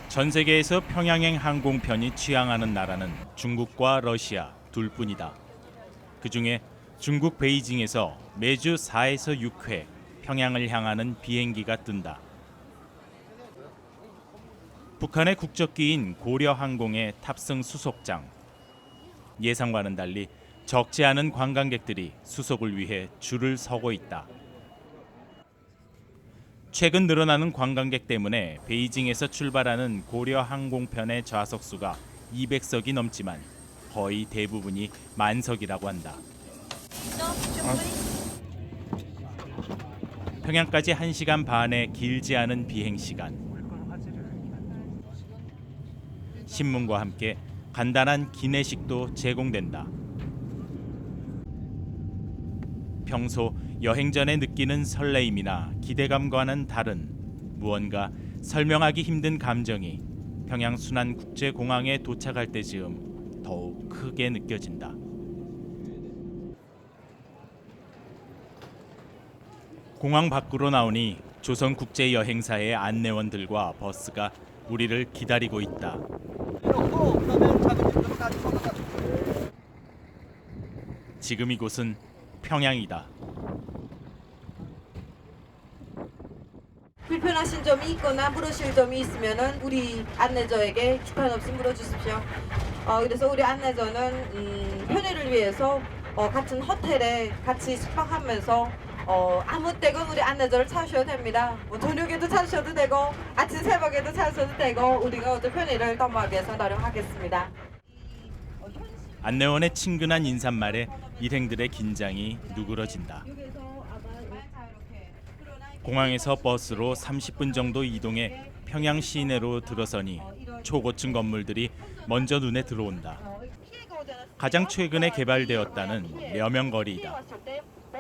전 세계에서 평양행 항공편이 취항하는 나라는 중국과 러시아 둘뿐이다. 그중에 중국 베이징에서 매주 4에서 6회 평양을 향하는 비행기가 뜬다. 북한의 국적기인 고려항공의 탑승 수속장. 예상과는 달리 적지 않은 관광객들이 수속을 위해 줄을 서고 있다. 최근 늘어나는 관광객 때문에 베이징에서 출발하는 고려 항공편의 좌석수가 200석이 넘지만 거의 대부분이 만석이라고 한다. 평양까지 1시간 반의 길지 않은 비행시간. 신문과 함께 간단한 기내식도 제공된다. 평소 여행 전에 느끼는 설레임이나 기대감과는 다른 무언가 설명하기 힘든 감정이 평양 순안국제공항에 도착할 때쯤 더욱 크게 느껴진다. 공항 밖으로 나오니 조선국제여행사의 안내원들과 버스가 우리를 기다리고 있다. 지금 이곳은 평양이다. 불편하신 점이 있거나 물으실 점이 있으면은 우리 안내자에게 기탄 없이 물어주십시오. 그래서 우리 안내자는 편의를 위해서 같은 호텔에 같이 숙박하면서 아무 때건 우리 안내자를 찾으셔도 됩니다. 뭐 저녁에도 찾으셔도 되고 아침 새벽에도 찾으셔도 되고 우리가 어떤 편의를 도모하기 위해서 노력하겠습니다. 안내원의 친근한 인사말에 일행들의 긴장이 누그러진다. 공항에서 버스로 30분 정도 이동해 평양 시내로 들어서니 초고층 건물들이 먼저 눈에 들어온다. 가장 최근에 개발되었다는 려명거리이다.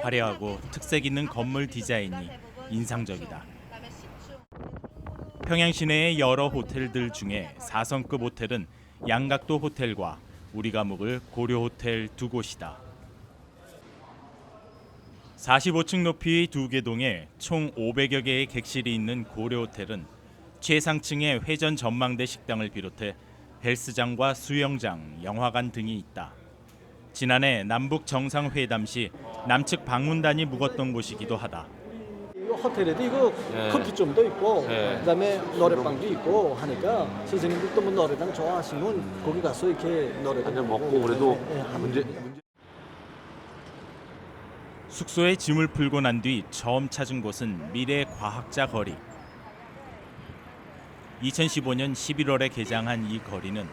화려하고 특색 있는 건물 디자인이 인상적이다. 평양 시내의 여러 호텔들 중에 4성급 호텔은 양각도 호텔과 우리가 묵을 고려 호텔 두 곳이다. 45층 높이 두 개 동에 총 500여 개의 객실이 있는 고려 호텔은 최상층의 회전 전망대 식당을 비롯해 헬스장과 수영장, 영화관 등이 있다. 지난해 남북 정상회담 시 남측 방문단이 묵었던 곳이기도 하다. 호텔에도 이거 커피점도 있고 그다음에 노래방도 있고 하니까 선생님들도 뭐 노래방 좋아하시면 거기 가서 이렇게 노래도 한잔 먹고 그래도 문제 숙소에 짐을 풀고 난 뒤 처음 찾은 곳은 미래과학자 거리. 2015년 11월에 개장한 이 거리는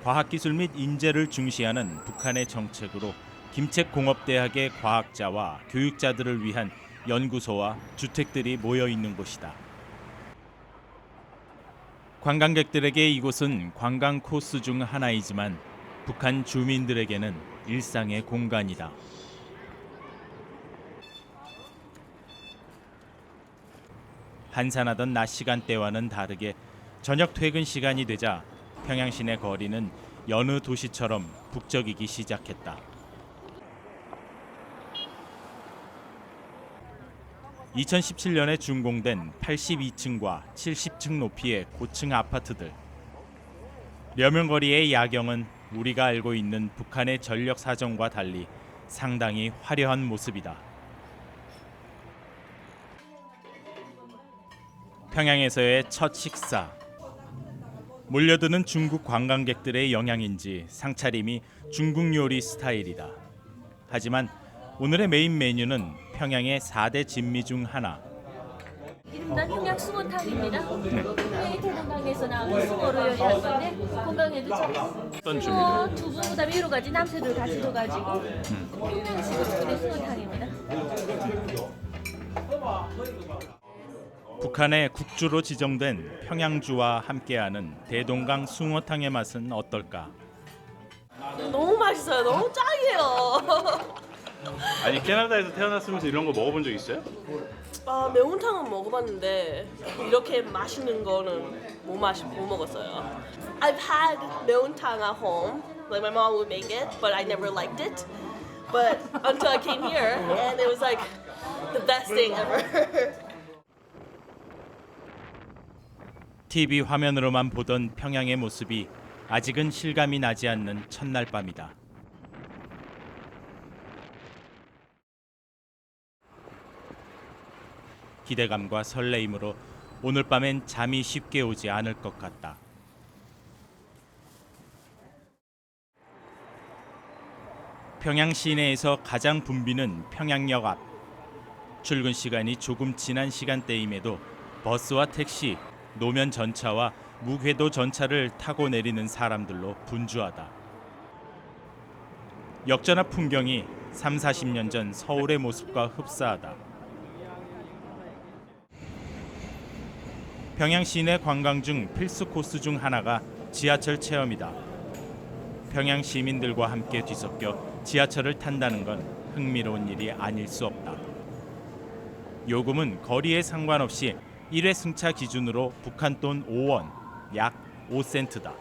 과학기술 및 인재를 중시하는 북한의 정책으로 김책공업대학의 과학자와 교육자들을 위한 연구소와 주택들이 모여 있는 곳이다. 관광객들에게 이곳은 관광 코스 중 하나이지만 북한 주민들에게는 일상의 공간이다. 한산하던 낮 시간대와는 다르게 저녁 퇴근 시간이 되자 평양 시내 거리는 여느 도시처럼 북적이기 시작했다. 2017년에 준공된 82층과 70층 높이의 고층 아파트들. 려명거리의 야경은 우리가 알고 있는 북한의 전력 사정과 달리 상당히 화려한 모습이다. 평양에서의 첫 식사. 몰려드는 중국 관광객들의 영향인지 상차림이 중국 요리 스타일이다. 하지만 오늘의 메인 메뉴는 평양의 4대 진미 중 하나. 이름은 평양 숭어탕입니다. 네, 대동강에서 나온 숭어로 요리한 건데 건강에도 좋고 숭어, 두부, 그다음에 여러 가지 남새들 다 들어가지고 평양식으로 끓인 숭어탕입니다. 북한의 국주로 지정된 평양주와 함께하는 대동강 숭어탕의 맛은 어떨까? 너무 맛있어요. 너무 짱이에요. 아니 캐나다에서 태어났으면서 이런 거 먹어본 적 있어요? 매운탕은 먹어봤는데 이렇게 맛있는 거는 못 먹었어요. I've had 매운탕 at home. Like my mom would make it, but I never liked it. But until I came here, and it was like the best thing ever. TV 화면으로만 보던 평양의 모습이 아직은 실감이 나지 않는 첫날 밤이다. 기대감과 설레임으로 오늘 밤엔 잠이 쉽게 오지 않을 것 같다. 평양 시내에서 가장 붐비는 평양역 앞. 출근 시간이 조금 지난 시간대임에도 버스와 택시, 노면 전차와 무궤도 전차를 타고 내리는 사람들로 분주하다. 역전합 풍경이 30-40년 전 서울의 모습과 흡사하다. 평양 시내 관광 중 필수 코스 중 하나가 지하철 체험이다. 평양 시민들과 함께 뒤섞여 지하철을 탄다는 건 흥미로운 일이 아닐 수 없다. 요금은 거리에 상관없이 1회 승차 기준으로 북한 돈 5원, 약 5센트다.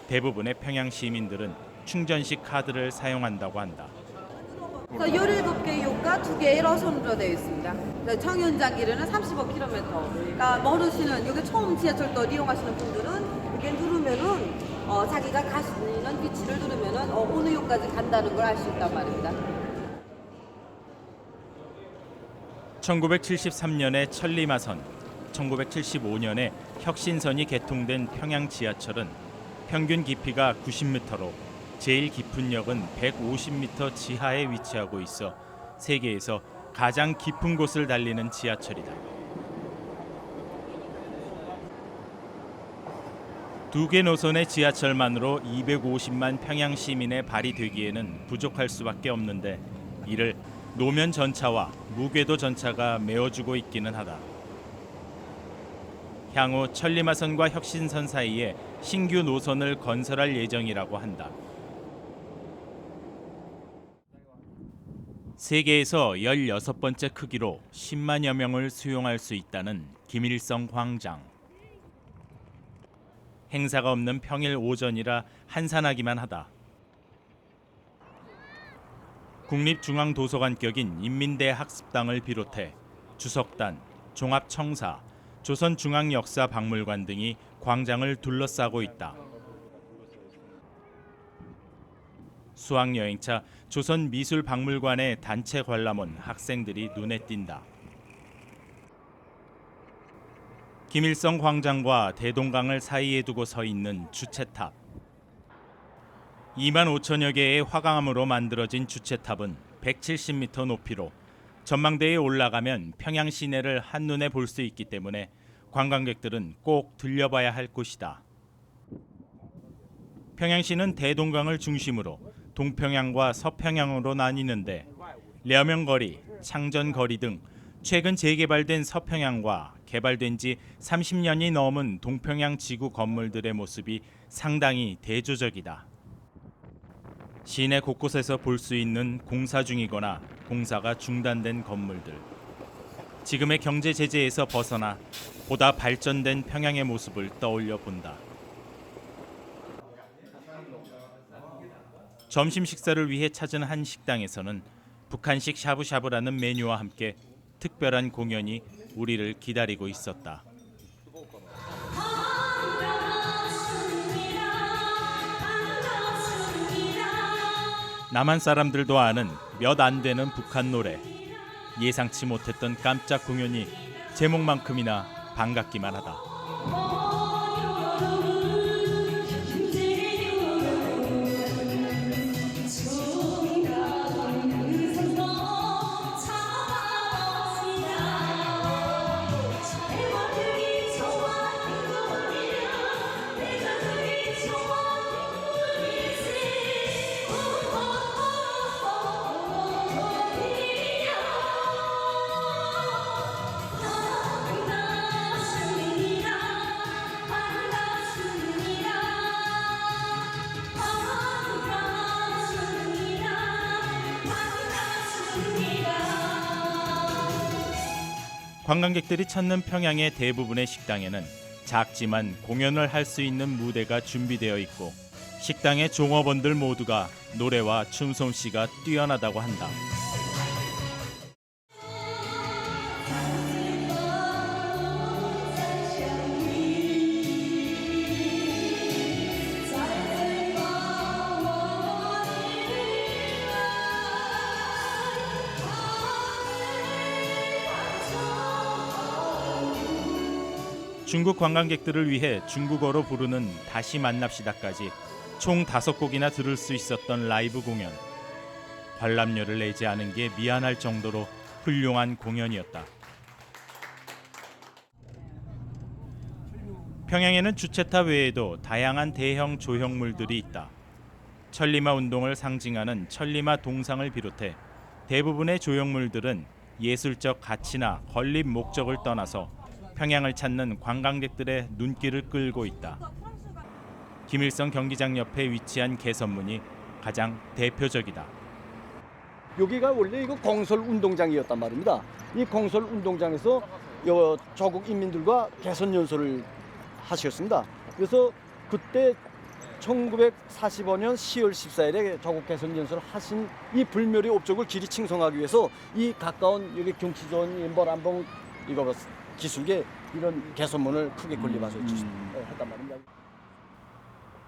대부분의 평양 시민들은 충전식 카드를 사용한다고 한다. 17개 요가 2개의 러선으로 되어 있습니다. 청윤장 길이는 35km. 그러니까 모르시는 여기 처음 지하철도 이용하시는 분들은 이렇게 누르면은 자기가 가시는 위치를 누르면은 어느 역까지 간다는 걸 알 수 있단 말입니다. 1973년에 천리마선, 1975년에 혁신선이 개통된 평양 지하철은 평균 깊이가 90m로 제일 깊은 역은 150m 지하에 위치하고 있어 세계에서 가장 깊은 곳을 달리는 지하철이다. 2개 노선의 지하철만으로 250만 평양 시민의 발이 되기에는 부족할 수밖에 없는데 이를 노면 전차와 무궤도 전차가 메워주고 있기는 하다. 향후 천리마선과 혁신선 사이에 신규 노선을 건설할 예정이라고 한다. 세계에서 16번째 크기로 10만여 명을 수용할 수 있다는 김일성 광장. 행사가 없는 평일 오전이라 한산하기만 하다. 국립중앙도서관격인 인민대학습당을 비롯해 주석단, 종합청사, 조선중앙역사박물관 등이 광장을 둘러싸고 있다. 수학여행차 조선미술박물관의 단체 관람 온 학생들이 눈에 띈다. 김일성 광장과 대동강을 사이에 두고 서 있는 주체탑. 2만 5천여 개의 화강암으로 만들어진 주체탑은 170m 높이로 전망대에 올라가면 평양 시내를 한눈에 볼 수 있기 때문에 관광객들은 꼭 들려봐야 할 곳이다. 평양시는 대동강을 중심으로 동평양과 서평양으로 나뉘는데 려명거리, 창전거리 등 최근 재개발된 서평양과 개발된 지 30년이 넘은 동평양 지구 건물들의 모습이 상당히 대조적이다. 시내 곳곳에서 볼 수 있는 공사 중이거나 공사가 중단된 건물들. 지금의 경제 제재에서 벗어나 보다 발전된 평양의 모습을 떠올려 본다. 점심 식사를 위해 찾은 한 식당에서는 북한식 샤브샤브라는 메뉴와 함께 특별한 공연이 우리를 기다리고 있었다. 남한 사람들도 아는 몇 안 되는 북한 노래. 예상치 못했던 깜짝 공연이 제목만큼이나 반갑기만 하다. 관광객들이 찾는 평양의 대부분의 식당에는 작지만 공연을 할 수 있는 무대가 준비되어 있고 식당의 종업원들 모두가 노래와 춤솜씨가 뛰어나다고 한다. 중국 관광객들을 위해 중국어로 부르는 다시 만납시다까지 총 5곡이나 들을 수 있었던 라이브 공연. 관람료를 내지 않은 게 미안할 정도로 훌륭한 공연이었다. 평양에는 주체타 외에도 다양한 대형 조형물들이 있다. 천리마 운동을 상징하는 천리마 동상을 비롯해 대부분의 조형물들은 예술적 가치나 건립 목적을 떠나서 평양을 찾는 관광객들의 눈길을 끌고 있다. 김일성 경기장 옆에 위치한 개선문이 가장 대표적이다. 여기가 원래 이거 건설 운동장이었단 말입니다. 이 건설 운동장에서 조국 인민들과 개선 연설을 하셨습니다. 그래서 그때 1945년 10월 14일에 조국 개선 연설을 하신 이 불멸의 업적을 길이 칭송하기 위해서 이 가까운 여기 경치 좋은 모란봉 이거 기슭에 이런 개선문을 크게 건립해서 했단 말입니다.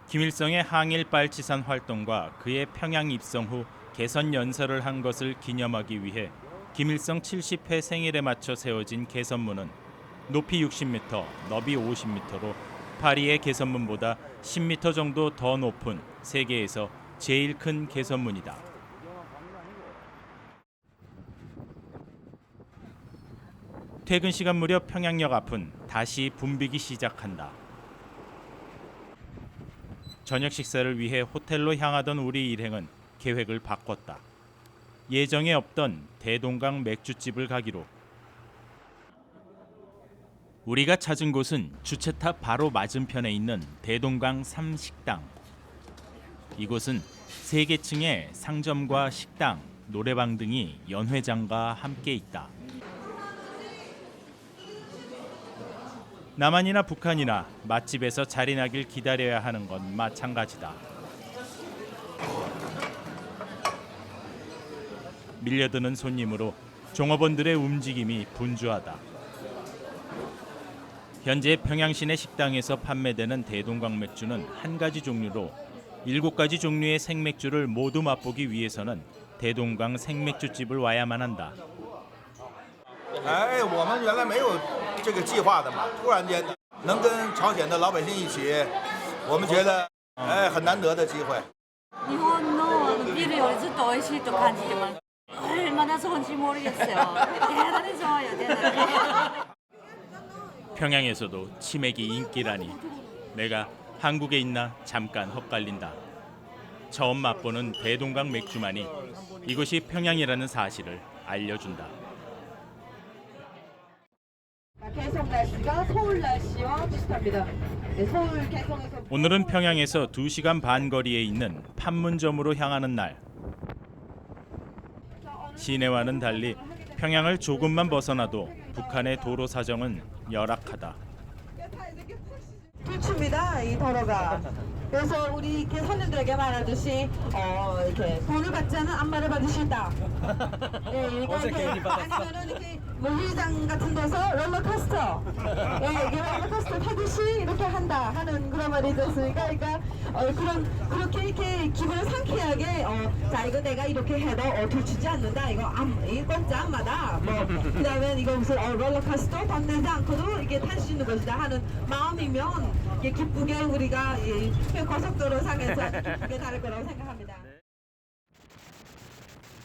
김일성의 항일 빨치산 활동과 그의 평양 입성 후 개선 연설을 한 것을 기념하기 위해 김일성 70회 생일에 맞춰 세워진 개선문은 높이 60m, 너비 50m로 파리의 개선문보다 10m 정도 더 높은 세계에서 제일 큰 개선문이다. 퇴근 시간 무렵 평양역 앞은 다시 붐비기 시작한다. 저녁 식사를 위해 호텔로 향하던 우리 일행은 계획을 바꿨다. 예정에 없던 대동강 맥주집을 가기로. 우리가 찾은 곳은 주체탑 바로 맞은편에 있는 대동강 3식당. 이곳은 3개층의 상점과 식당, 노래방 등이 연회장과 함께 있다. 남한이나 북한이나 맛집에서 자리 나길 기다려야 하는 건 마찬가지다. 밀려드는 손님으로 종업원들의 움직임이 분주하다. 현재 평양시내 식당에서 판매되는 대동강 맥주는 한 ga지 종류로 7가지 종류의 생맥주를 모두 맛보기 위해서는 대동강 생맥주집을 와야만 한다. 哎，我们原来没有这个计划的嘛，突然间能跟朝鲜的老百姓一起，我们觉得很难得的机会。日本のビールよりずっと美味しいと感じてます。얼마나 좋은지 모르겠어요. 대단히 좋아요, 대단히. 평양에서도 치맥이 인기라니 내가 한국에 있나 잠깐 헛갈린다. 처음 맛보는 대동강 맥주만이 이곳이 평양이라는 사실을 알려준다. 개성 날씨가 서울 날씨와 비슷합니다. 네, 서울 개성에서 오늘은 평양에서 2시간 반 거리에 있는 판문점으로 향하는 날. 시내와는 달리 평양을 조금만 벗어나도 북한의 도로 사정은 열악하다. 불춥니다, 이 도로가. 그래서 우리 이렇게 손님들에게 말하듯이 이렇게 돈을 받지 않은 안마를 받으실다. 예, 그러니까 아니면은 이렇게 놀이장 같은 데서 롤러코스터, 예, 이게 롤러코스터 타듯이 이렇게 한다 하는 그런 말이 있었으니까, 그러니까 그렇게 이렇게 기분을 상쾌하게 자 이거 내가 이렇게 해도 돈 주지 않는다. 이거 공짜 안마다. 뭐 그다음에 이거 무슨 롤러코스터 돈 내지 않고도 이게 탈 수 있는 것이다 하는 마음이면 이게 기쁘게 우리가 이 고속도로 상에서 기쁘게 다를 거라고 생각합니다.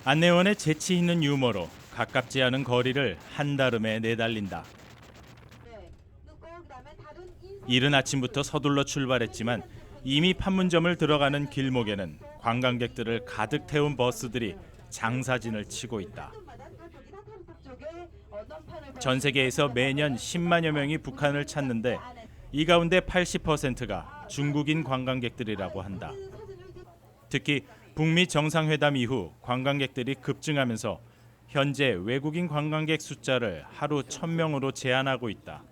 안내원의 재치 있는 유머로 가깝지 않은 거리를 한달음에 내달린다. 이른 아침부터 서둘러 출발했지만 이미 판문점을 들어가는 길목에는 관광객들을 가득 태운 버스들이 장사진을 치고 있다. 전 세계에서 매년 10만여 명이 북한을 찾는데 이 가운데 80%가 중국인 관광객들이라고 한다. 특히 북미 정상회담 이후 관광객들이 급증하면서 현재 외국인 관광객 숫자를 하루 1,000명으로 제한하고 있다.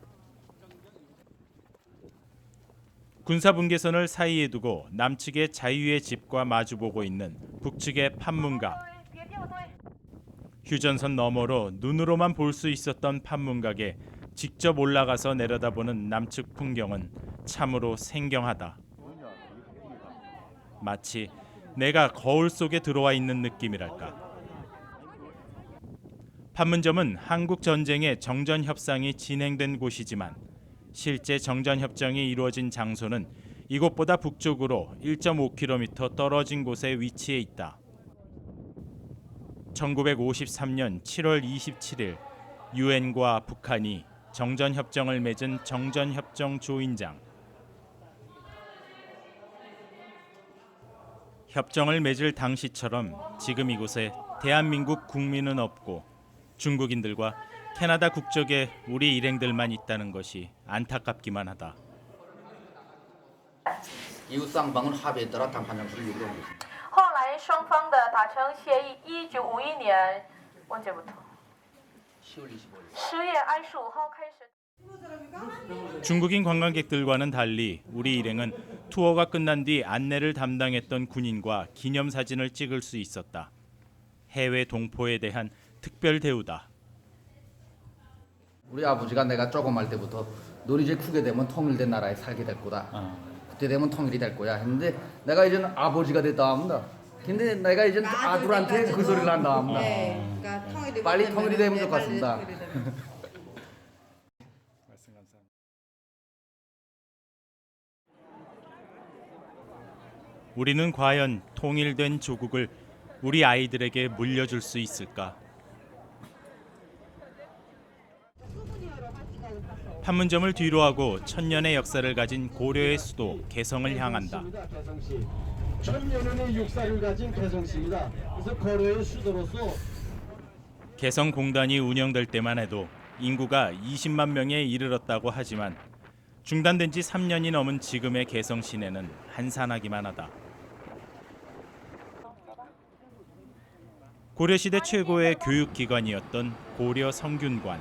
군사분계선을 사이에 두고 남측의 자유의 집과 마주보고 있는 북측의 판문각. 휴전선 너머로 눈으로만 볼 수 있었던 판문각에 직접 올라가서 내려다보는 남측 풍경은 참으로 생경하다. 마치 내가 거울 속에 들어와 있는 느낌이랄까. 판문점은 한국 전쟁의 정전 협상이 진행된 곳이지만 실제 정전 협정이 이루어진 장소는 이곳보다 북쪽으로 1.5km 떨어진 곳에 위치해 있다. 1953년 7월 27일 유엔과 북한이 정전 협정을 맺은 정전 협정 조인장. 협정을 맺을 당시처럼 지금 이곳에 대한민국 국민은 없고 중국인들과 캐나다 국적의 우리 일행들만 있다는 것이 안타깝기만 하다. 이웃 쌍방은 합의에 따라談判 장소를 이루어온 것입니다. 后来双方的达成协议，1951年언제부터? 10월 25일. 10月25号开始。 중국인 관광객들과는 달리 우리 일행은 투어가 끝난 뒤 안내를 담당했던 군인과 기념사진을 찍을 수 있었다. 해외 동포에 대한 특별 대우다. 우리 아버지가 내가 조그말 때부터 너는 이제 크게 되면 통일된 나라에 살게 될 거다. 그때 되면 통일이 될 거야 했는데 내가 이제는 아버지가 됐다 합니다. 근데 내가 이제 아들한테 그 소리를 한다 합니다. 빨리 통일이 되면 좋겠습니다. 우리는 과연 통일된 조국을 우리 아이들에게 물려줄 수 있을까? 판문점을 뒤로하고 천년의 역사를 가진 고려의 수도 개성을 향한다. 천년의 역사를 가진 개성시입니다. 그래서 고려의 수도로서 개성공단이 운영될 때만 해도 인구가 20만 명에 이르렀다고 하지만 중단된 지 3년이 넘은 지금의 개성 시내는 한산하기만 하다. 고려시대 최고의 교육기관이었던 고려 성균관.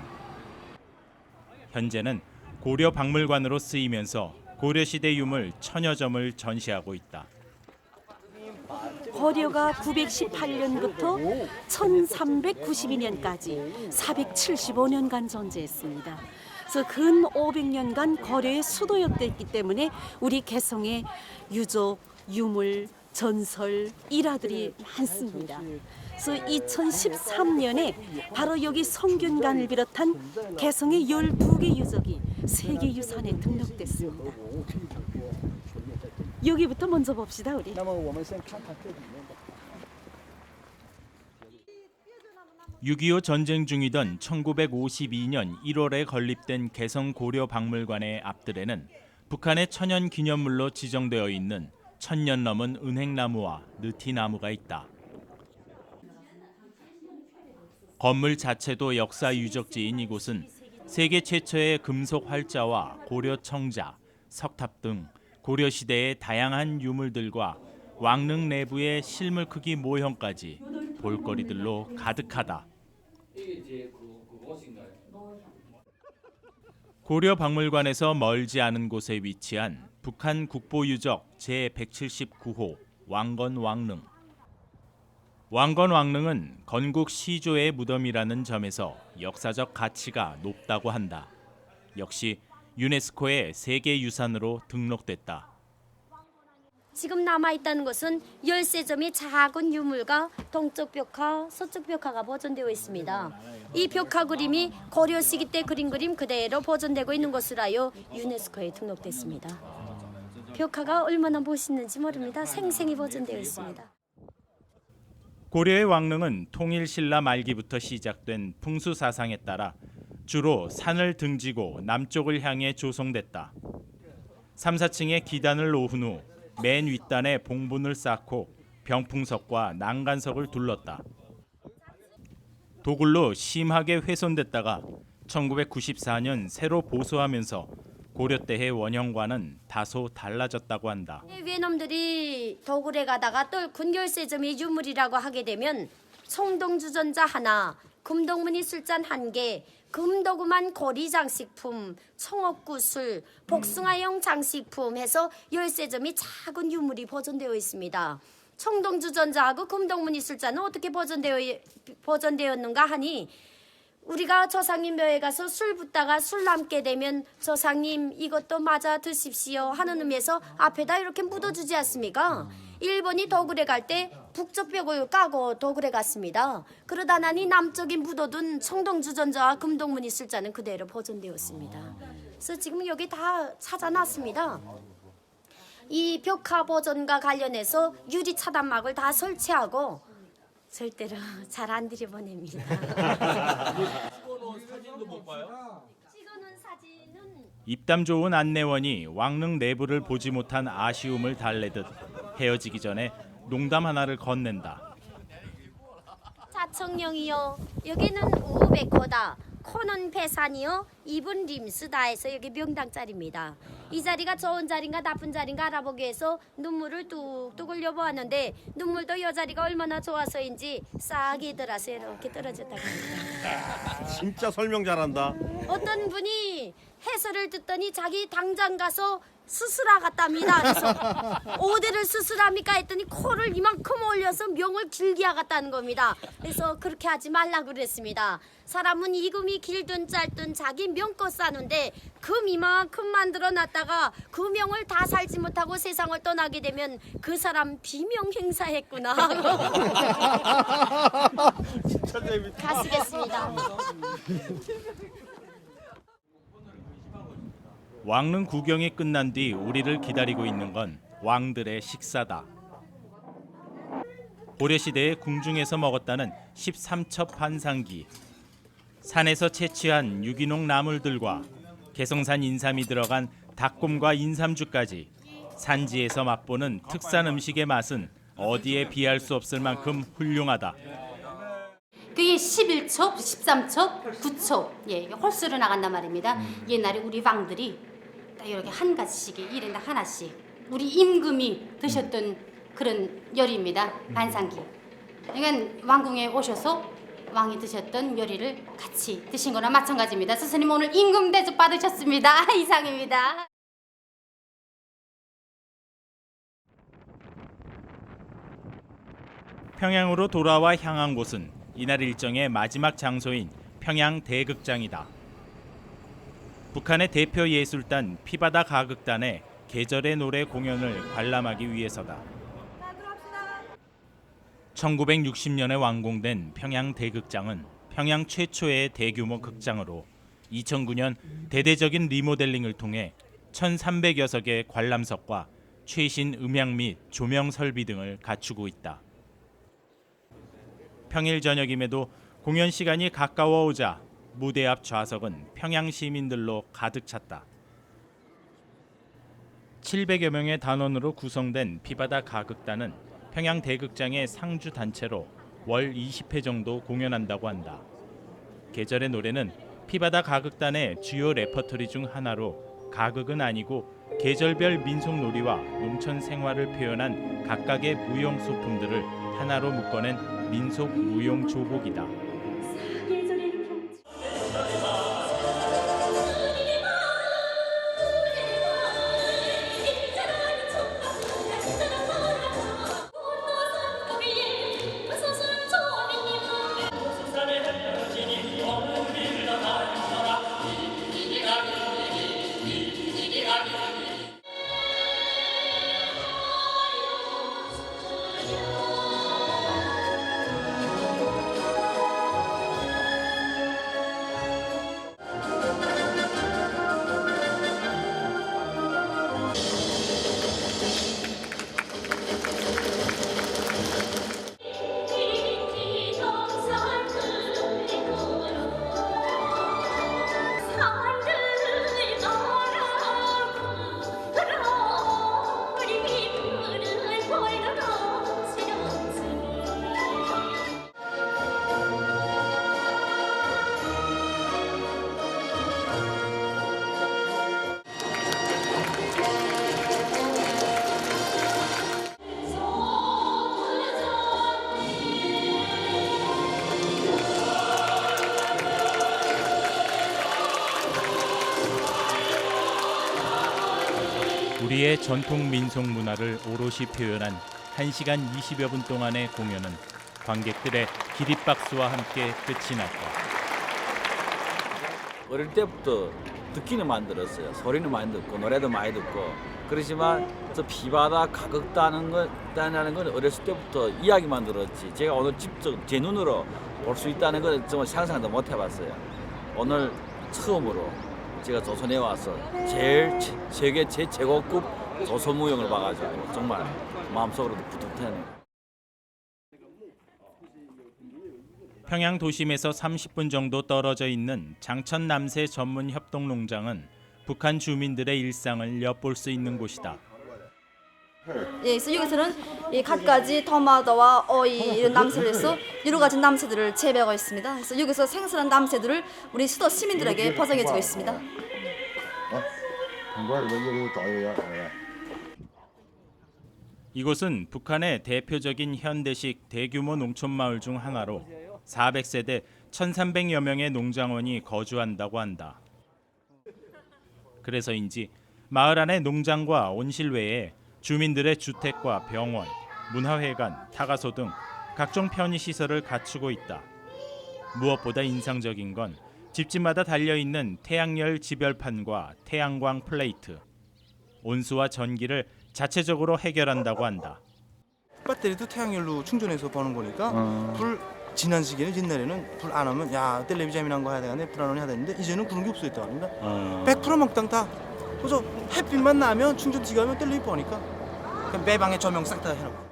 현재는 고려 박물관으로 쓰이면서 고려시대 유물 천여 점을 전시하고 있다. 고려가 918년부터 1392년까지 475년간 존재했습니다. 그래서 근 500년간 고려의 수도였기 때문에 우리 개성에 유적, 유물, 전설, 일화들이 많습니다. 그래서 2013년에 바로 여기 성균관을 비롯한 개성의 12개 유적이 세계유산에 등록됐습니다. 여기부터 먼저 봅시다 우리. 6.25 전쟁 중이던 1952년 1월에 건립된 개성 고려 박물관의 앞뜰에는 북한의 천연 기념물로 지정되어 있는 1000년 넘은 은행나무와 느티나무가 있다. 건물 자체도 역사 유적지인 이곳은 세계 최초의 금속 활자와 고려 청자, 석탑 등 고려시대의 다양한 유물들과 왕릉 내부의 실물 크기 모형까지 볼거리들로 가득하다. 고려 박물관에서 멀지 않은 곳에 위치한 북한 국보유적 제179호 왕건 왕릉. 왕건 왕릉은 건국 시조의 무덤이라는 점에서 역사적 가치가 높다고 한다. 역시 유네스코의 세계유산으로 등록됐다. 지금 남아있다는 것은 13점의 작은 유물과 동쪽 벽화, 서쪽 벽화가 보존되어 있습니다. 이 벽화 그림이 고려 시기 때 그린 그림 그대로 보존되고 있는 것으로 하여 유네스코에 등록됐습니다. 벽화가 얼마나 멋있는지 모릅니다. 생생히 보존되어 있습니다. 고려의 왕릉은 통일신라 말기부터 시작된 풍수사상에 따라 주로 산을 등지고 남쪽을 향해 조성됐다. 3, 4층의 기단을 놓은 후 맨 윗단에 봉분을 쌓고 병풍석과 난간석을 둘렀다. 도굴로 심하게 훼손됐다가 1994년 새로 보수하면서 고려 때의 원형과는 다소 달라졌다고 한다. 위놈들이 도굴에 가다가 또 군결세점의 유물이라고 하게 되면 청동주전자 하나, 금동무늬 술잔 1개, 금도구만 고리 장식품, 청옥구슬, 복숭아형 장식품 해서 13점이 작은 유물이 보존되어 있습니다. 청동주전자하고 금동무늬 술잔은 어떻게 보존되었는가 하니 우리가 조상님 묘에 가서 술 붓다가 술 남게 되면 조상님 이것도 맞아 드십시오 하는 의미에서 앞에다 이렇게 묻어주지 않습니까? 일본이 도굴에 갈 때 북쪽 벽을 까고 도굴에 갔습니다. 그러다 나니 남쪽에 묻어둔 청동주전자와 금동무늬 술잔은 그대로 보존되었습니다. 그래서 지금 여기 다 찾아놨습니다. 이 벽화 버전과 관련해서 유리 차단막을 다 설치하고 절대로 잘 안 들여보냅니다. 찍어놓은 사진은 입담 좋은 안내원이 왕릉 내부를 보지 못한 아쉬움을 달래듯 헤어지기 전에 농담 하나를 건넨다. 자청령이요. 여기는 우백호다. 코는 배산이요. 입은 림스다 해서 여기 명당 자리입니다. 이 자리가 좋은 자리인가 나쁜 자리인가 알아보기 위해서 눈물을 뚝뚝 흘려보았는데 눈물도 여 자리가 얼마나 좋아서인지 싹이 들어서 이렇게 떨어졌다고 합니다. 진짜 설명 잘한다. 어떤 분이 해설을 듣더니 자기 당장 가서 수술하겠답니다. 그래서 어디를 수술합니까 했더니 코를 이만큼 올려서 명을 길게 하겠다는 겁니다. 그래서 그렇게 하지 말라고 그랬습니다. 사람은 이금이 길든 짧든 자기 명껏 사는데 금 이만큼 만들어 놨다가 그 명을 다 살지 못하고 세상을 떠나게 되면 그 사람 비명 행사했구나. 진짜 재밌다. 가시겠습니다. 왕릉 구경이 끝난 뒤 우리를 기다리고 있는 건 왕들의 식사다. 고려시대에 궁중에서 먹었다는 13첩 반상기, 산에서 채취한 유기농 나물들과 개성산 인삼이 들어간 닭곰과 인삼주까지 산지에서 맛보는 특산 음식의 맛은 어디에 비할 수 없을 만큼 훌륭하다. 그게 11첩, 13첩, 9첩 예, 홀수로 나간단 말입니다. 옛날에 우리 왕들이 딱 이렇게 한 가지씩 1인당 하나씩 우리 임금이 드셨던 그런 요리입니다. 반상기. 그러니까 왕궁에 오셔서 왕이 드셨던 요리를 같이 드신 거나 마찬가지입니다. 스승님 오늘 임금 대접 받으셨습니다. 이상입니다. 평양으로 돌아와 향한 곳은 이날 일정의 마지막 장소인 평양 대극장이다. 북한의 대표 예술단 피바다 가극단의 계절의 노래 공연을 관람하기 위해서다. 1960년에 완공된 평양 대극장은 평양 최초의 대규모 극장으로 2009년 대대적인 리모델링을 통해 1,300여 석의 관람석과 최신 음향 및 조명 설비 등을 갖추고 있다. 평일 저녁임에도 공연 시간이 가까워오자 무대 앞 좌석은 평양 시민들로 가득 찼다. 700여 명의 단원으로 구성된 피바다 가극단은 평양 대극장의 상주 단체로 월 20회 정도 공연한다고 한다. 계절의 노래는 피바다 가극단의 주요 레퍼토리 중 하나로 가극은 아니고 계절별 민속놀이와 농촌 생활을 표현한 각각의 무용 소품들을 하나로 묶어낸 민속 무용 조곡이다. 우리의 전통 민속 문화를 오롯이 표현한 1시간 20여 분 동안의 공연은 관객들의 기립박수와 함께 끝이 났다. 어릴 때부터 듣기는 많이 들었어요. 소리는 많이 듣고 노래도 많이 듣고 그렇지만 저 피바다 가극단이라는 건 어렸을 때부터 이야기만 들었지 제가 오늘 직접 제 눈으로 볼 수 있다는 건 정말 상상도 못 해봤어요. 오늘 처음으로 제가 조선에 와서 제일 세계 최고급 조선 무용을 봐가지고 정말 마음속으로도 뿌듯해요. 평양 도심에서 30분 정도 떨어져 있는 장천 남새 전문 협동농장은 북한 주민들의 일상을 엿볼 수 있는 곳이다. 예, 그래서 여기서는 이 갖가지 토마토와 어이 이런 남새를 해서 여러 가지 남새들을 재배하고 있습니다. 그래서 여기서 생산한 남새들을 우리 수도 시민들에게 포장해주고 있습니다. 이곳은 북한의 대표적인 현대식 대규모 농촌 마을 중 하나로 400세대 1,300여 명의 농장원이 거주한다고 한다. 그래서인지 마을 안의 농장과 온실 외에 주민들의 주택과 병원, 문화회관, 타가소 등 각종 편의시설을 갖추고 있다. 무엇보다 인상적인 건 집집마다 달려있는 태양열 지별판과 태양광 플레이트. 온수와 전기를 자체적으로 해결한다고 한다. 배터리도 태양열로 충전해서 버는 거니까 불 지난 시기는 옛날에는 불 안 하면 야 텔레비전이란 거 해야 되는데 불 안 하면 해야 되는데 이제는 그런 게 없어졌다고 합니다. 100% 막당 다. 그래서 햇빛만 나면 충전기 가면 텔레비 보니까 그냥 매방에 조명 싹 다 해놓고.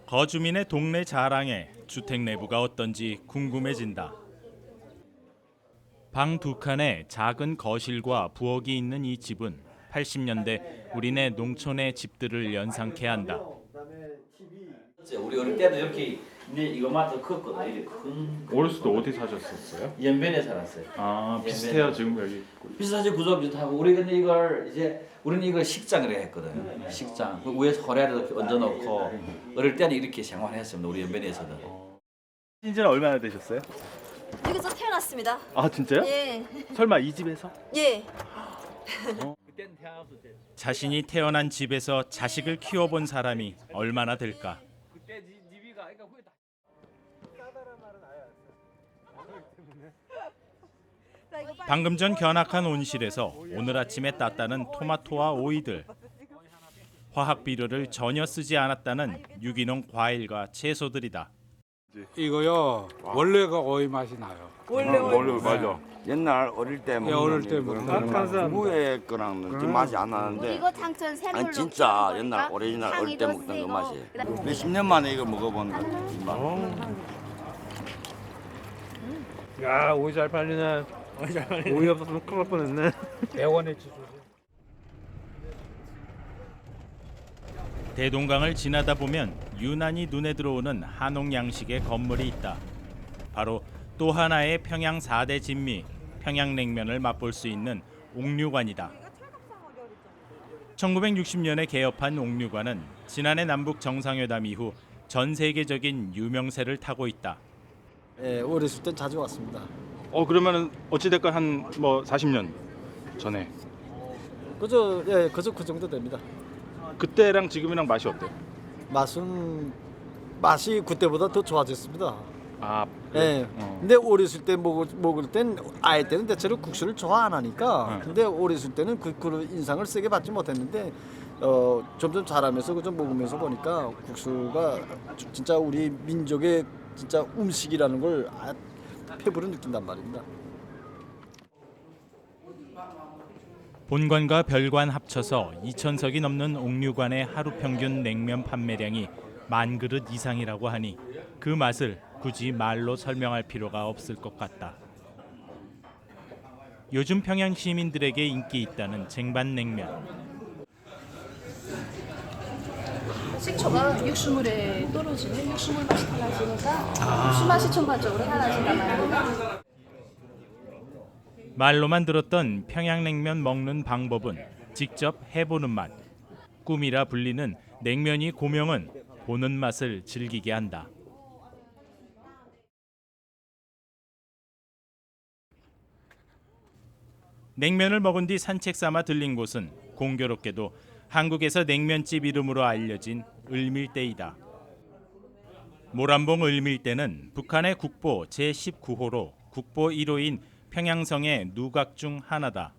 거주민의 동네 자랑에 주택 내부가 어떤지 궁금해진다. 방 두 칸에 작은 거실과 부엌이 있는 이 집은 80년대 우리네 농촌의 집들을 연상케 한다. 우리 어릴 때도 이렇게 이거만 더 컸거든. 이게 큰. 어렸을 때 어디 사셨었어요? 연변에 살았어요. 아 비슷해요 지금 여기. 비슷하지 구조 비슷하고 우리 근데 이걸 이제 우리는 이걸 식장을 했거든. 식장. 그 위에 호래를 얹어놓고 어릴 때는 이렇게 생활했습니다. 우리 연변에서는. 신지는 얼마나 되셨어요? 여기서 태어났습니다. 아 진짜요? 예. 설마 이 집에서? 예. 자신이 태어난 집에서 자식을 키워본 사람이 얼마나 될까? 방금 전 견학한 온실에서 오늘 아침에 땄다는 토마토와 오이들. 화학 비료를 전혀 쓰지 않았다는 유기농 과일과 채소들이다. 이거요 원래가 오이 맛이 나요. 원래 맞아. 옛날 어릴 때 어릴 때 먹는 후에 거랑 맛이 안 나는데. 이거 장천 샘물로 아니 진짜 옛날 오리지널 어릴 때 먹던 그 맛이. 몇십 년 만에 이거 먹어본 거. 야 오이 잘 팔리네. 오이 없었으면 큰일 날 뻔했네. 100원에 주죠. 대동강을 지나다 보면 유난히 눈에 들어오는 한옥 양식의 건물이 있다. 바로 또 하나의 평양 4대 진미, 평양냉면을 맛볼 수 있는 옥류관이다. 1960년에 개업한 옥류관은 지난해 남북 정상회담 이후 전 세계적인 유명세를 타고 있다. 예, 어렸을 땐 자주 왔습니다. 그러면은 어찌 됐건 한 뭐 40년 전에. 그저 그 정도 됩니다. 그때랑 지금이랑 맛이 어때요? 맛이 그때보다 더 좋아졌습니다. 아, 예. 근데 어렸을 때 먹을 땐 아이 때는 대체로 국수를 좋아 안 하니까. 근데 어렸을 때는 그 인상을 세게 받지 못했는데 점점 자라면서 그좀 먹으면서 보니까 국수가 진짜 우리 민족의 진짜 음식이라는 걸 피부로 느낀단 말입니다. 본관과 별관 합쳐서 2,000석이 넘는 옥류관의 하루 평균 냉면 판매량이 10,000그릇 이상이라고 하니 그 맛을 굳이 말로 설명할 필요가 없을 것 같다. 요즘 평양 시민들에게 인기 있다는 쟁반냉면. 식초가 육수물에 떨어지면 육수물 맛이 달라지니까 육수 맛이 전반적으로 달라진단 말이에요. 말로만 들었던 평양냉면 먹는 방법은 직접 해보는 맛. 꿈이라 불리는 냉면이 고명은 보는 맛을 즐기게 한다. 냉면을 먹은 뒤 산책 삼아 들린 곳은 공교롭게도 한국에서 냉면집 이름으로 알려진 을밀대이다. 모란봉 을밀대는 북한의 국보 제19호로 국보 1호인 평양성의 누각 중 하나다.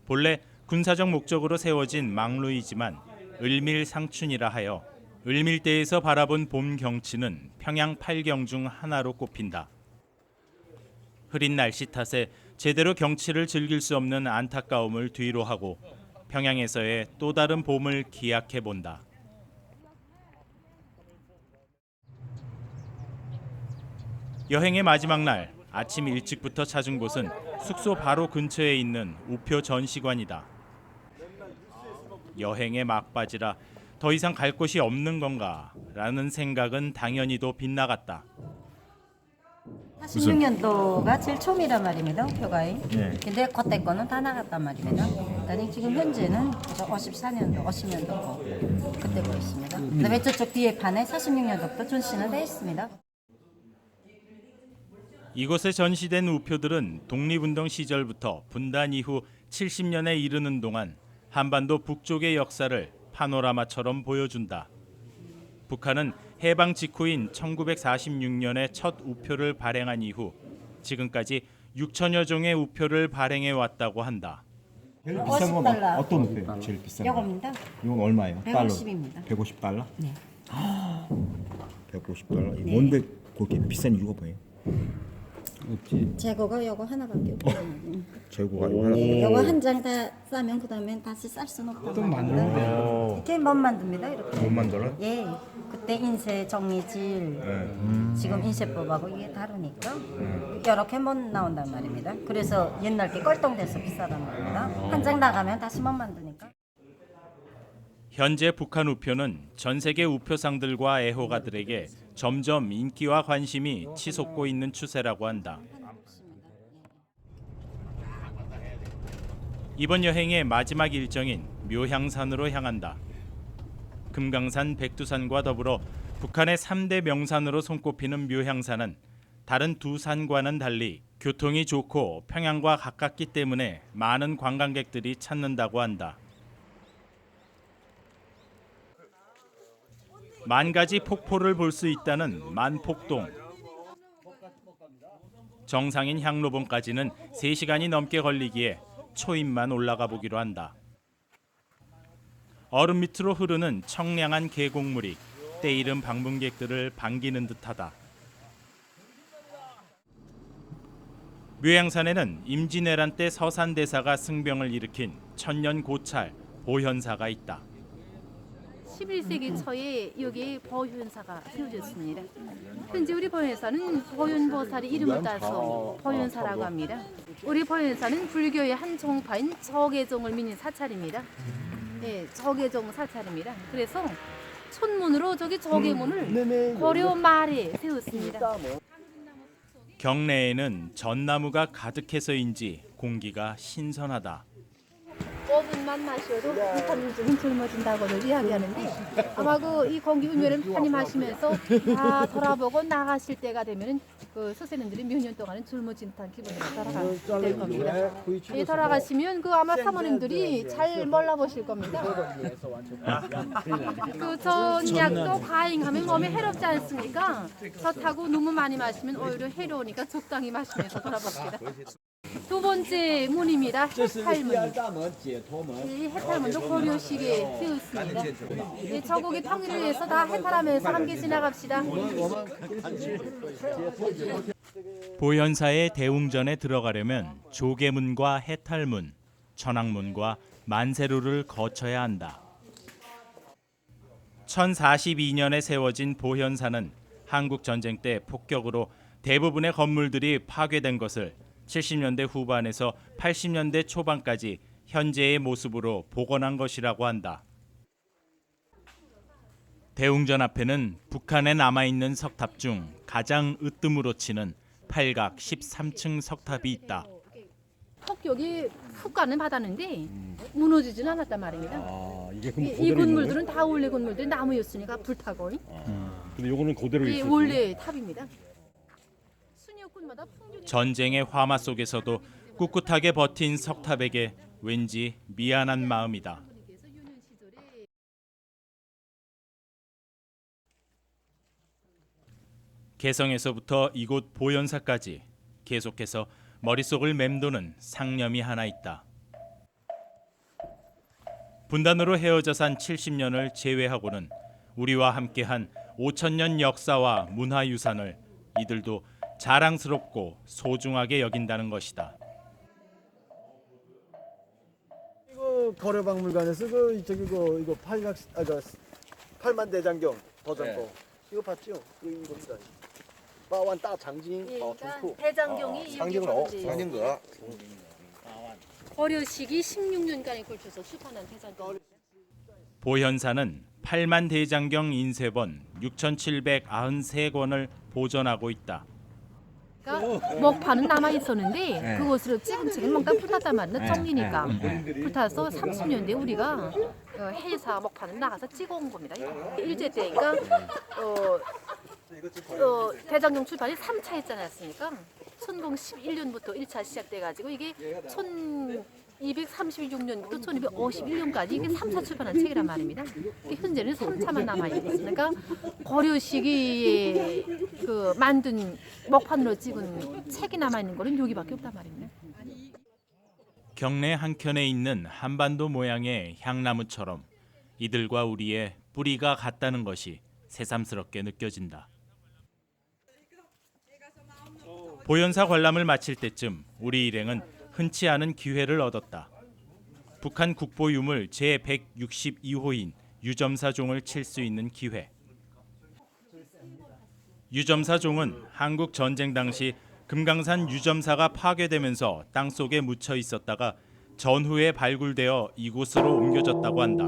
본래 군사적 목적으로 세워진 망루이지만 을밀상춘이라 하여 을밀대에서 바라본 봄 경치는 평양 8경 중 하나로 꼽힌다. 흐린 날씨 탓에 제대로 경치를 즐길 수 없는 안타까움을 뒤로 하고 평양에서의 또 다른 봄을 기약해 본다. 여행의 마지막 날 아침 일찍부터 찾은 곳은 숙소 바로 근처에 있는 우표 전시관이다. 여행의 막바지라 더 이상 갈 곳이 없는 건가라는 생각은 당연히도 빗나갔다. 46년도가 제일 처음이란 말입니다. 우표가이. 네. 근데 그때 거는 다 나갔단 말입니다. 그러니까 지금 현재는 54년도, 50년도 거 그때 거 있습니다. 그다음에 저쪽 뒤에 판에 46년도부터 전시는 돼 있습니다. 이곳에 전시된 우표들은 독립운동 시절부터 분단 이후 70년에 이르는 동안 한반도 북쪽의 역사를 파노라마처럼 보여준다. 북한은 해방 직후인 1946년에 첫 우표를 발행한 이후 지금까지 6천여 종의 우표를 발행해 왔다고 한다. 제일 비싼 건 $50. 어떤 우표예요? 제일 비싼 거? 요겁니다. 이건 얼마예요? 150입니다. 150달러? 네. 150달러? 네. 뭔데 그렇게 비싼 이유가 뭐예요? 없지. 재고가 요거 하나밖에 없어요. 재고가 요거 한 장 다 싸면 그다음에 다시 쌀 수는 없단 또 말입니다. 만드는데. 이렇게 못 만듭니다. 이렇게. 못 만들어요? 예. 그때 인쇄 정리질 지금 인쇄법하고 이게 다르니까 이렇게 못 나온단 말입니다. 그래서 옛날 게 껄떡돼서 비싸단 말입니다. 한 장 나가면 다시 못 만드니까. 현재 북한 우표는 전 세계 우표상들과 애호가들에게 점점 인기와 관심이 치솟고 있는 추세라고 한다. 이번 여행의 마지막 일정인 묘향산으로 향한다. 금강산, 백두산과 더불어 북한의 3대 명산으로 손꼽히는 묘향산은 다른 두 산과는 달리 교통이 좋고 평양과 가깝기 때문에 많은 관광객들이 찾는다고 한다. 만 가지 폭포를 볼 수 있다는 만폭동. 정상인 향로봉까지는 3시간이 넘게 걸리기에 초입만 올라가 보기로 한다. 얼음 밑으로 흐르는 청량한 계곡물이 때이른 방문객들을 반기는 듯하다. 묘향산에는 임진왜란 때 서산대사가 승병을 일으킨 천년 고찰 보현사가 있다. 11세기 초에 여기 보현사가 세워졌습니다. 현재 우리 보현사는 보현보살이 이름을 따서 보현사라고 합니다. 우리 보현사는 불교의 한 종파인 적외종을 믿는 사찰입니다. 네, 적외종 사찰입니다. 그래서 천문으로 저기 적외문을 고려 말에 세웠습니다. 경내에는 전나무가 가득해서인지 공기가 신선하다. 5분만 마셔도 비타민증은 젊어진다고들 이야기하는데 아마 이 공기 음료를 많이 마시면서 다 돌아보고 나가실 때가 되면은 그 선생님들이 몇 년 동안은 젊어진 듯한 기분으로 돌아가게 될 겁니다. 예, 돌아가시면 아마 사모님들이 잘 몰라보실 겁니다. 그 전약도 과잉하면 몸에 해롭지 않습니까? 좋다고 너무 많이 마시면 오히려 해로우니까 적당히 마시면서 돌아봅시다. 두 번째 문입니다. 해탈문. 이 해탈문도 고려시기에 세웠습니다. 이 저국의 통일을 위해서 다 해탈하면서 함께 지나갑시다. 보현사의 대웅전에 들어가려면 조계문과 해탈문, 천왕문과 만세루를 거쳐야 한다. 1042년에 세워진 보현사는 한국 전쟁 때 폭격으로 대부분의 건물들이 파괴된 것을 70년대 후반에서 80년대 초반까지 현재의 모습으로 복원한 것이라고 한다. 대웅전 앞에는 북한에 남아있는 석탑 중 가장 으뜸으로 치는 팔각 13층 석탑이 있다. 폭격이 훅가는 받았는데 무너지지는 않았단 말입니다. 이게 이 건물들은 다 원래 건물들이 나무였으니까 불타고. 근데 요거는 그대로 이 있어요. 원래 탑입니다. 전쟁의 화마 속에서도 꿋꿋하게 버틴 석탑에게 왠지 미안한 마음이다. 개성에서부터 이곳 보현사까지 계속해서 머릿속을 맴도는 상념이 하나 있다. 분단으로 헤어져 산 70년을 제외하고는 우리와 함께한 5,000년 역사와 문화유산을 이들도 자랑스럽고 소중하게 여긴다는 것이다. 거래박물관에서 이거 팔만대장경 버전거 이거 봤죠? 이겁니다. 빠완 따 장징 그러니까 대장경이 장징거 고려시기 16년간에 걸쳐서 출판한 대장경. 보현사는 8만 대장경 인쇄본 6,793권을 보존하고 있다. 그러니까 먹판은 남아 있었는데 그것으로 찍은 책은 뭔가 불탔단 말이야. 정리니까 불타서 30년대 우리가 해사 먹판을 나가서 찍어온 겁니다. 일제 때니까 대장경 출판이 3차 했지 않았습니까? 1011년부터 1차 시작돼가지고 이게 1236년부터 1251년까지 이게 3차 출판한 책이란 말입니다. 현재는 3차만 남아있으니까 고려 시기에 그 만든 먹판으로 찍은 책이 남아있는 거는 여기밖에 없단 말입니다. 경내 한켠에 있는 한반도 모양의 향나무처럼 이들과 우리의 뿌리가 같다는 것이 새삼스럽게 느껴진다. 보현사 관람을 마칠 때쯤 우리 일행은 흔치 않은 기회를 얻었다. 북한 국보 유물 제162호인 유점사종을 칠 수 있는 기회. 유점사종은 한국 전쟁 당시 금강산 유점사가 파괴되면서 땅속에 묻혀 있었다가 전후에 발굴되어 이곳으로 옮겨졌다고 한다.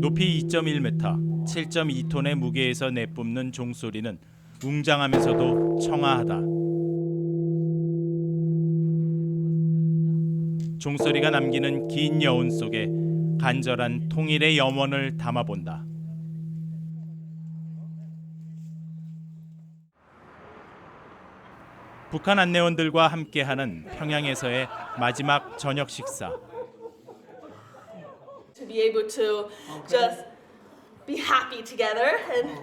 높이 2.1m, 7.2톤의 무게에서 내뿜는 종소리는 웅장하면서도 청아하다. 종소리가 남기는 긴 여운 속에 간절한 통일의 염원을 담아본다. 북한 안내원들과 함께하는 평양에서의 마지막 저녁 식사. To be able to just be happy together and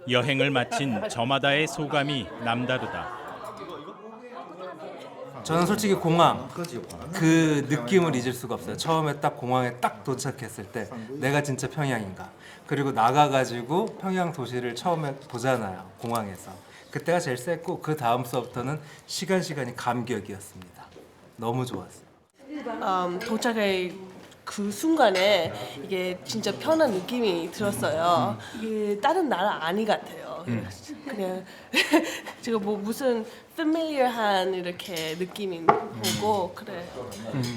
여행을 마친 저마다의 소감이 남다르다. 저는 솔직히 공항 그 느낌을 잊을 수가 없어요. 처음에 딱 공항에 딱 도착했을 때 내가 진짜 평양인가. 그리고 나가가지고 평양 도시를 처음에 보잖아요. 공항에서. 그때가 제일 셌고 그 다음서부터는 시간이 감격이었습니다. 너무 좋았어요. 도착할 그 순간에 이게 진짜 편한 느낌이 들었어요. 이게 다른 나라 아니 같아요. 그냥 지금 뭐 무슨 familiar한 이렇게 느낌이 오고 그래.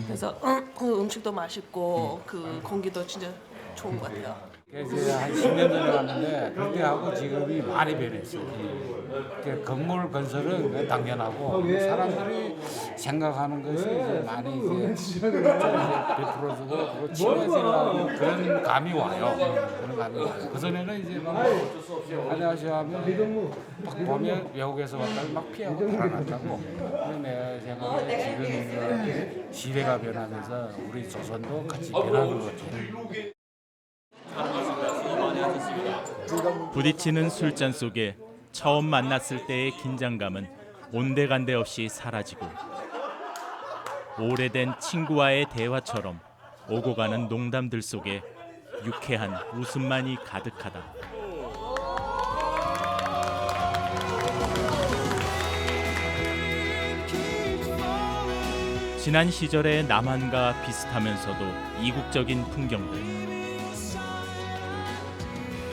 그래서 그 음식도 맛있고 그 공기도 진짜 좋은 것 같아요. 그래서 한 10년 전에 왔는데 그때하고 지금이 많이 변했어요. 건물 건설은 당연하고 사람들이 생각하는 것이 이제 많이 이제 베풀어주고 그리고 친해지려고 그런 감이 와요. 그런 감이 와요. 그전에는 이제 막 안녕하세요 하면 막 보면 외국에서 왔다고 막 피하고 불안한다고. 근데 내 생각에 지금 시대가 변하면서 우리 조선도 같이 변하는 것 같아요. 부딪히는 술잔 속에 처음 만났을 때의 긴장감은 온데간데 없이 사라지고 오래된 친구와의 대화처럼 오고 가는 농담들 속에 유쾌한 웃음만이 가득하다. 지난 시절의 남한과 비슷하면서도 이국적인 풍경들.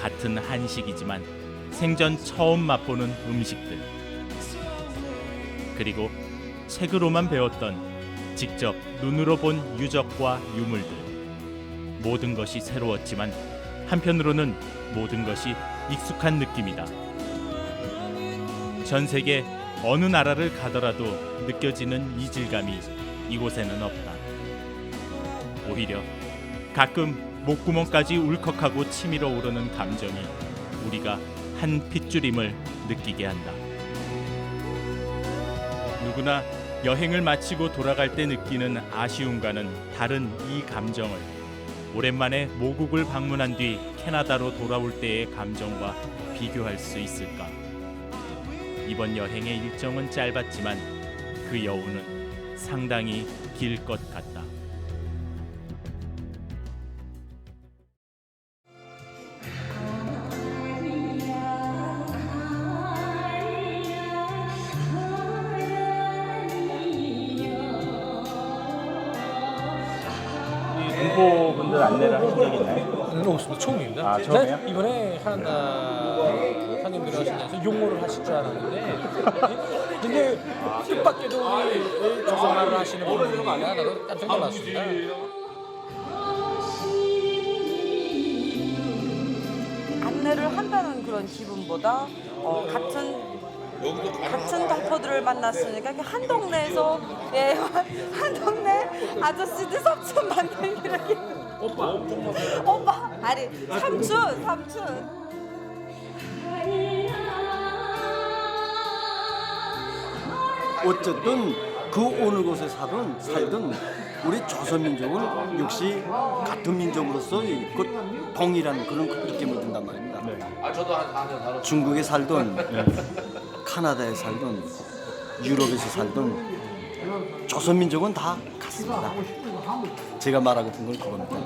같은 한식이지만 생전 처음 맛보는 음식들. 그리고 책으로만 배웠던 직접 눈으로 본 유적과 유물들. 모든 것이 새로웠지만 한편으로는 모든 것이 익숙한 느낌이다. 전 세계 어느 나라를 가더라도 느껴지는 이질감이 이곳에는 없다. 오히려 가끔 목구멍까지 울컥하고 치밀어 오르는 감정이 우리가 한 핏줄임을 느끼게 한다. 누구나 여행을 마치고 돌아갈 때 느끼는 아쉬움과는 다른 이 감정을 오랜만에 모국을 방문한 뒤 캐나다로 돌아올 때의 감정과 비교할 수 있을까? 이번 여행의 일정은 짧았지만 그 여운은 상당히 길 것 같다. 후보분들 안내를 하신 적이 있나요? 없습니다. 처음입니다. 아, 처음이에요? 네? 이번에 한나 상임들 하시면서 용어를 하실 줄 알았는데 근데 뜻밖에도 우리 조선말을 하시는 분들이라 나도 깜짝 놀랐습니다. 안내를 한다는 그런 기분보다 같은 동포들을 만났으니까 한 동네에서 한 동네 아저씨들 삼촌 만들기를 오빠 아니 삼촌 어쨌든 그 어느 곳에 살든 우리 조선민족은 역시 같은 민족으로서 그 동일한 그런 느낌을 든단 말입니다. 중국에 살든 카나다에 살든 유럽에서 살든 조선민족은 다 같습니다. 제가 말하고 싶은 건 그겁니다.